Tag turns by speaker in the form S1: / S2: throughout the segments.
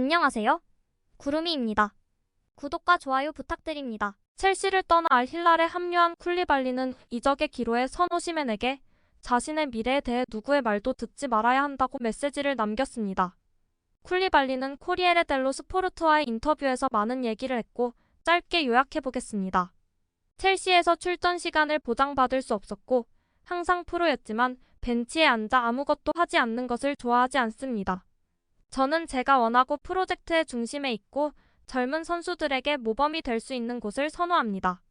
S1: 안녕하세요. 구름이입니다. 구독과 좋아요 부탁드립니다. 첼시를 떠나 알힐랄에 합류한 쿨리발리는 이적의 기로에 선 오시멘에게 자신의 미래에 대해 누구의 말도 듣지 말아야 한다고 메시지를 남겼습니다. 쿨리발리는 코리에르 델로 스포르트와의 인터뷰에서 많은 얘기를 했고 짧게 요약해보겠습니다. 첼시에서 출전 시간을 보장받을 수 없었고 항상 프로였지만 벤치에 앉아 아무것도 하지 않는 것을 좋아하지 않습니다. 저는 제가 원하고 프로젝트의 중심에 있고 젊은 선수들에게 모범이 될 수 있는 곳을 선호합니다.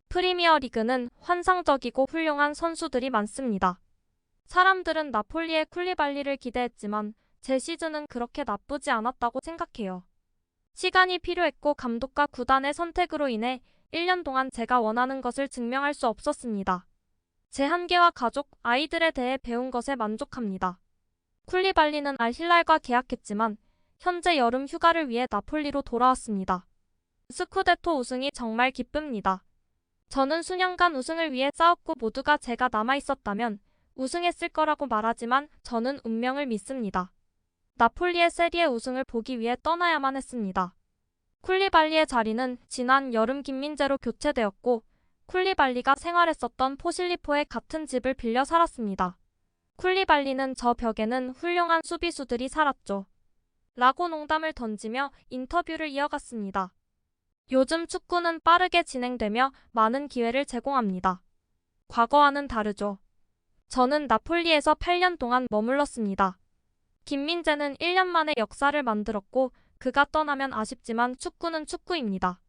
S1: 프리미어 리그는 환상적이고 훌륭한 선수들이 많습니다. 사람들은 나폴리의 쿨리발리를 기대했지만 제 시즌은 그렇게 나쁘지 않았다고 생각해요. 시간이 필요했고 감독과 구단의 선택으로 인해 1년 동안 제가 원하는 것을 증명할 수 없었습니다. 제 한계와 가족, 아이들에 대해 배운 것에 만족합니다. 쿨리발리는 알힐랄과 계약했지만 현재 여름 휴가를 위해 나폴리로 돌아왔습니다. 스쿠데토 우승이 정말 기쁩니다. 저는 수년간 우승을 위해 싸웠고 모두가 제가 남아있었다면 우승했을 거라고 말하지만 저는 운명을 믿습니다. 나폴리의 세리에 우승을 보기 위해 떠나야만 했습니다. 쿨리발리의 자리는 지난 여름 김민재로 교체되었고 쿨리발리가 생활했었던 포실리포의 같은 집을 빌려 살았습니다. 쿨리발리는 저 벽에는 훌륭한 수비수들이 살았죠. 라고 농담을 던지며 인터뷰를 이어갔습니다. 요즘 축구는 빠르게 진행되며 많은 기회를 제공합니다. 과거와는 다르죠. 저는 나폴리에서 8년 동안 머물렀습니다. 김민재는 1년 만에 역사를 만들었고 그가 떠나면 아쉽지만 축구는 축구입니다.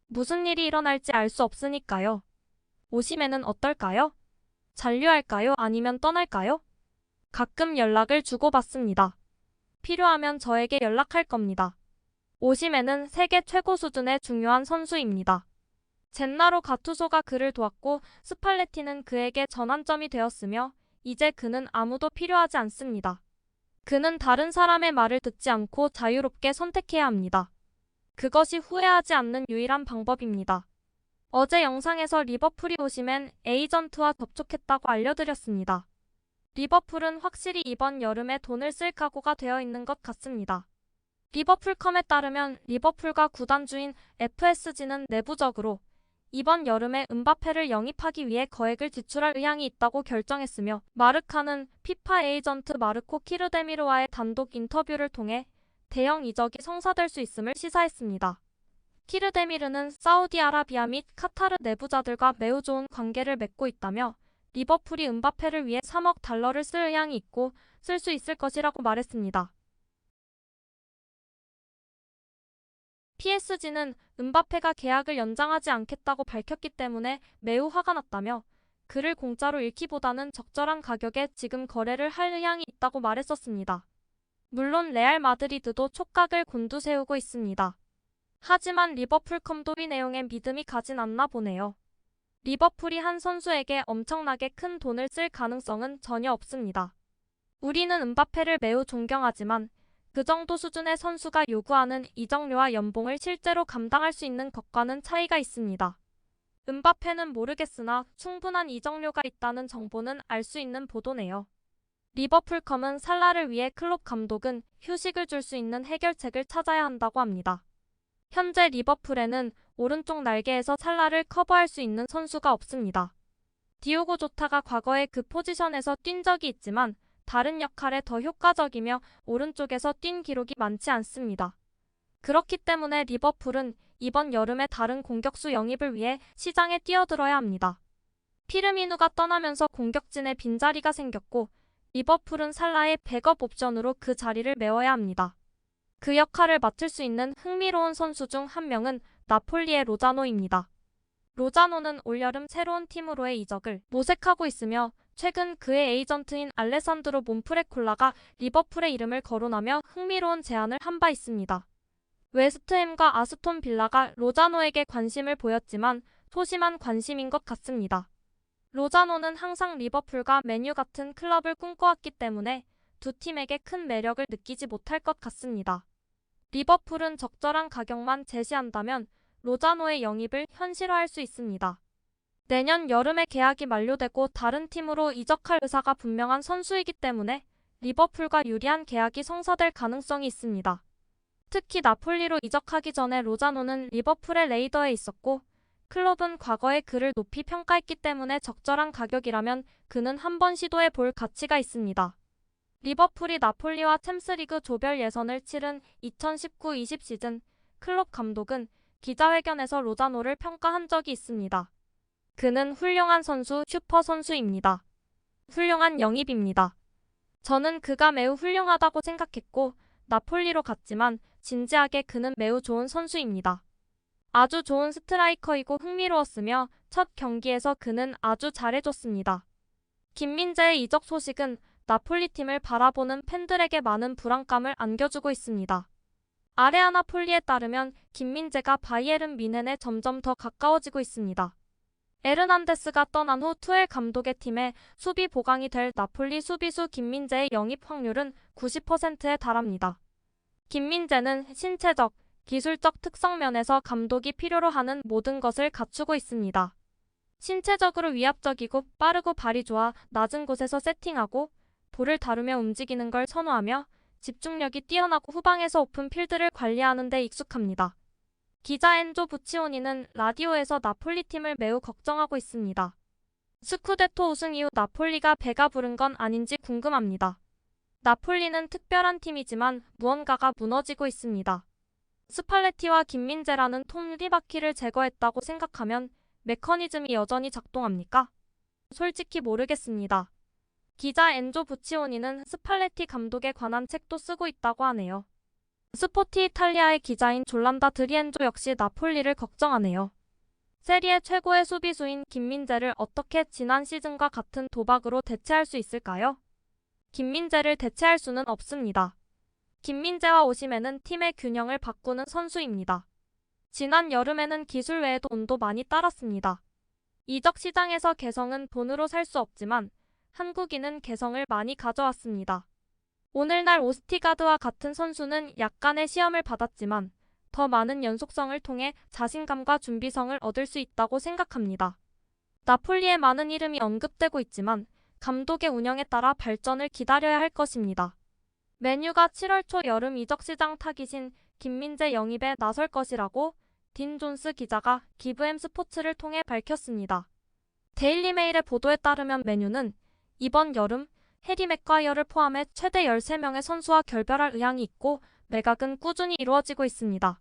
S1: 무슨 일이 일어날지 알 수 없으니까요. 오시멘은 어떨까요? 잔류할까요? 아니면 떠날까요? 가끔 연락을 주고받습니다. 필요하면 저에게 연락할 겁니다. 오시멘은 세계 최고 수준의 중요한 선수입니다. 젠나로 가투소가 그를 도왔고 스팔레티는 그에게 전환점이 되었으며 이제 그는 아무도 필요하지 않습니다. 그는 다른 사람의 말을 듣지 않고 자유롭게 선택해야 합니다. 그것이 후회하지 않는 유일한 방법입니다. 어제 영상에서 리버풀이 오시멘 에이전트와 접촉했다고 알려드렸습니다. 리버풀은 확실히 이번 여름에 돈을 쓸 각오가 되어 있는 것 같습니다. 리버풀컴에 따르면 리버풀과 구단 주인 FSG는 내부적으로 이번 여름에 음바페를 영입하기 위해 거액을 지출할 의향이 있다고 결정했으며 마르카는 피파 에이전트 마르코 키르데미르와의 단독 인터뷰를 통해 대형 이적이 성사될 수 있음을 시사했습니다. 키르데미르는 사우디아라비아 및 카타르 내부자들과 매우 좋은 관계를 맺고 있다며 리버풀이 음바페를 위해 3억 달러를 쓸 의향이 있고 쓸 수 있을 것이라고 말했습니다. PSG는 음바페가 계약을 연장하지 않겠다고 밝혔기 때문에 매우 화가 났다며 그를 공짜로 잃기보다는 적절한 가격에 지금 거래를 할 의향이 있다고 말했었습니다. 물론 레알 마드리드도 촉각을 곤두세우고 있습니다. 하지만 리버풀컴도 이 내용에 믿음이 가진 않나 보네요. 리버풀이 한 선수에게 엄청나게 큰 돈을 쓸 가능성은 전혀 없습니다. 우리는 음바페를 매우 존경하지만 그 정도 수준의 선수가 요구하는 이적료와 연봉을 실제로 감당할 수 있는 것과는 차이가 있습니다. 음바페는 모르겠으나 충분한 이적료가 있다는 정보는 알 수 있는 보도네요. 리버풀컴은 살라를 위해 클롭 감독은 휴식을 줄 수 있는 해결책을 찾아야 한다고 합니다. 현재 리버풀에는 오른쪽 날개에서 살라를 커버할 수 있는 선수가 없습니다. 디오고 조타가 과거에 그 포지션에서 뛴 적이 있지만 다른 역할에 더 효과적이며 오른쪽에서 뛴 기록이 많지 않습니다. 그렇기 때문에 리버풀은 이번 여름에 다른 공격수 영입을 위해 시장에 뛰어들어야 합니다. 피르미누가 떠나면서 공격진에 빈자리가 생겼고 리버풀은 살라의 백업 옵션으로 그 자리를 메워야 합니다. 그 역할을 맡을 수 있는 흥미로운 선수 중 한 명은 나폴리의 로자노입니다. 로자노는 올여름 새로운 팀으로의 이적을 모색하고 있으며 최근 그의 에이전트인 알레산드로 몬프레콜라가 리버풀의 이름을 거론하며 흥미로운 제안을 한 바 있습니다. 웨스트햄과 아스톤 빌라가 로자노에게 관심을 보였지만 소심한 관심인 것 같습니다. 로자노는 항상 리버풀과 맨유 같은 클럽을 꿈꿔왔기 때문에 두 팀에게 큰 매력을 느끼지 못할 것 같습니다. 리버풀은 적절한 가격만 제시한다면 로자노의 영입을 현실화할 수 있습니다. 내년 여름에 계약이 만료되고 다른 팀으로 이적할 의사가 분명한 선수이기 때문에 리버풀과 유리한 계약이 성사될 가능성이 있습니다. 특히 나폴리로 이적하기 전에 로자노는 리버풀의 레이더에 있었고 클럽은 과거에 그를 높이 평가했기 때문에 적절한 가격이라면 그는 한번 시도해 볼 가치가 있습니다. 리버풀이 나폴리와 챔스리그 조별 예선을 치른 2019-20 시즌 클럽 감독은 기자회견에서 로자노를 평가한 적이 있습니다. 그는 훌륭한 선수, 슈퍼 선수입니다. 훌륭한 영입입니다. 저는 그가 매우 훌륭하다고 생각했고 나폴리로 갔지만 진지하게 그는 매우 좋은 선수입니다. 아주 좋은 스트라이커이고 흥미로웠으며 첫 경기에서 그는 아주 잘해줬습니다. 김민재의 이적 소식은 나폴리 팀을 바라보는 팬들에게 많은 불안감을 안겨주고 있습니다. 아레아 나폴리에 따르면 김민재가 바이에른 뮌헨에 점점 더 가까워지고 있습니다. 에르난데스가 떠난 후 투엘 감독의 팀에 수비 보강이 될 나폴리 수비수 김민재의 영입 확률은 90%에 달합니다. 김민재는 신체적, 기술적 특성 면에서 감독이 필요로 하는 모든 것을 갖추고 있습니다. 신체적으로 위압적이고 빠르고 발이 좋아 낮은 곳에서 세팅하고 볼을 다루며 움직이는 걸 선호하며 집중력이 뛰어나고 후방에서 오픈 필드를 관리하는 데 익숙합니다. 기자 엔조 부치오니는 라디오에서 나폴리 팀을 매우 걱정하고 있습니다. 스쿠데토 우승 이후 나폴리가 배가 부른 건 아닌지 궁금합니다. 나폴리는 특별한 팀이지만 무언가가 무너지고 있습니다. 스팔레티와 김민재라는 톱니바퀴를 제거했다고 생각하면 메커니즘이 여전히 작동합니까? 솔직히 모르겠습니다. 기자 엔조 부치오니는 스팔레티 감독에 관한 책도 쓰고 있다고 하네요. 스포티 이탈리아의 기자인 졸란다 드리엔조 역시 나폴리를 걱정하네요. 세리에 최고의 수비수인 김민재를 어떻게 지난 시즌과 같은 도박으로 대체할 수 있을까요? 김민재를 대체할 수는 없습니다. 김민재와 오시멘은 팀의 균형을 바꾸는 선수입니다. 지난 여름에는 기술 외에도 운도 많이 따랐습니다. 이적 시장에서 개성은 돈으로 살 수 없지만 한국인은 개성을 많이 가져왔습니다. 오늘날 오스티가드와 같은 선수는 약간의 시험을 받았지만 더 많은 연속성을 통해 자신감과 준비성을 얻을 수 있다고 생각합니다. 나폴리에 많은 이름이 언급되고 있지만 감독의 운영에 따라 발전을 기다려야 할 것입니다. 맨유가 7월 초 여름 이적 시장 타깃인 김민재 영입에 나설 것이라고 딘 존스 기자가 기브엠 스포츠를 통해 밝혔습니다. 데일리메일의 보도에 따르면 맨유는 이번 여름 해리 맥과이어를 포함해 최대 13명의 선수와 결별할 의향이 있고 매각은 꾸준히 이루어지고 있습니다.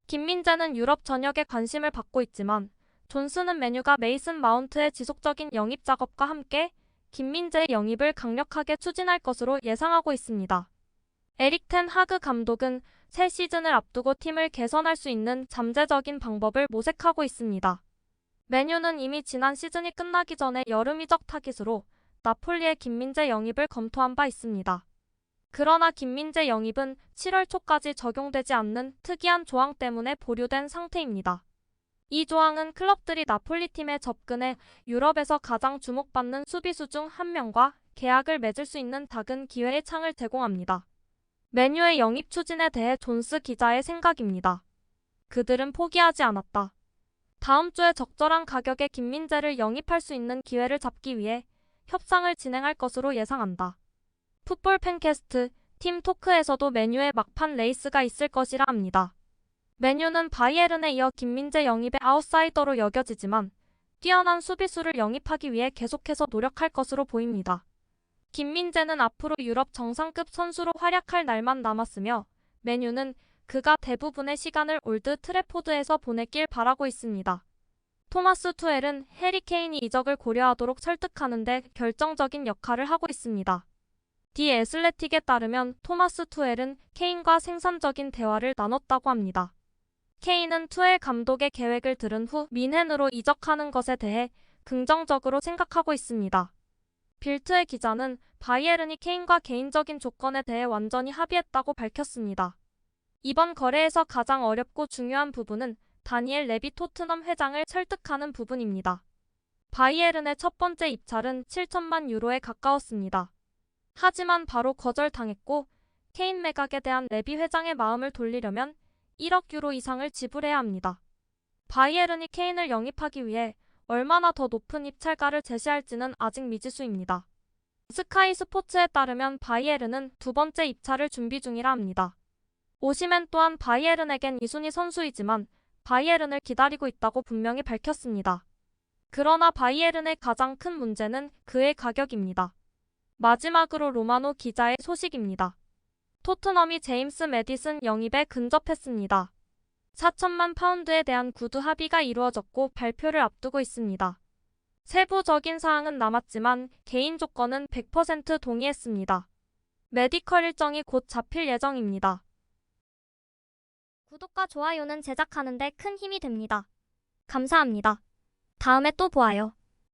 S1: 김민재는 유럽 전역에 관심을 받고 있지만 존스는 맨유가 메이슨 마운트의 지속적인 영입 작업과 함께 김민재의 영입을 강력하게 추진할 것으로 예상하고 있습니다. 에릭 텐 하그 감독은 새 시즌을 앞두고 팀을 개선할 수 있는 잠재적인 방법을 모색하고 있습니다. 맨유는 이미 지난 시즌이 끝나기 전에 여름 이적 타깃으로 나폴리의 김민재 영입을 검토한 바 있습니다. 그러나 김민재 영입은 7월 초까지 적용되지 않는 특이한 조항 때문에 보류된 상태입니다. 이 조항은 클럽들이 나폴리 팀에 접근해 유럽에서 가장 주목받는 수비수 중 한 명과 계약을 맺을 수 있는 작은 기회의 창을 제공합니다. 맨유의 영입 추진에 대해 존스 기자의 생각입니다. 그들은 포기하지 않았다. 다음 주에 적절한 가격에 김민재를 영입할 수 있는 기회를 잡기 위해 협상을 진행할 것으로 예상한다. 풋볼 팬캐스트 팀 토크에서도 맨유의 막판 레이스가 있을 것이라 합니다. 맨유는 바이에른에 이어 김민재 영입의 아웃사이더로 여겨지지만 뛰어난 수비수를 영입하기 위해 계속해서 노력할 것으로 보입니다. 김민재는 앞으로 유럽 정상급 선수로 활약할 날만 남았으며 맨유는 그가 대부분의 시간을 올드 트래포드에서 보내길 바라고 있습니다. 토마스 투엘은 해리 케인이 이적을 고려하도록 설득하는 데 결정적인 역할을 하고 있습니다. 디 애슬레틱에 따르면 토마스 투엘은 케인과 생산적인 대화를 나눴다고 합니다. 케인은 투엘 감독의 계획을 들은 후 뮌헨으로 이적하는 것에 대해 긍정적으로 생각하고 있습니다. 빌트의 기자는 바이에른이 케인과 개인적인 조건에 대해 완전히 합의했다고 밝혔습니다. 이번 거래에서 가장 어렵고 중요한 부분은 다니엘 레비 토트넘 회장을 설득하는 부분입니다. 바이에른의 첫 번째 입찰은 7천만 유로에 가까웠습니다. 하지만 바로 거절당했고 케인 매각에 대한 레비 회장의 마음을 돌리려면 1억 유로 이상을 지불해야 합니다. 바이에른이 케인을 영입하기 위해 얼마나 더 높은 입찰가를 제시할지는 아직 미지수입니다. 스카이 스포츠에 따르면 바이에른은 두 번째 입찰을 준비 중이라 합니다. 오시멘 또한 바이에른에겐 2순위 선수이지만 바이에른을 기다리고 있다고 분명히 밝혔습니다. 그러나 바이에른의 가장 큰 문제는 그의 가격입니다. 마지막으로 로마노 기자의 소식입니다. 토트넘이 제임스 매디슨 영입에 근접했습니다. 4천만 파운드에 대한 구두 합의가 이루어졌고 발표를 앞두고 있습니다. 세부적인 사항은 남았지만 개인 조건은 100% 동의했습니다. 메디컬 일정이 곧 잡힐 예정입니다.
S2: 구독과 좋아요는 제작하는 데 큰 힘이 됩니다. 감사합니다. 다음에 또 보아요.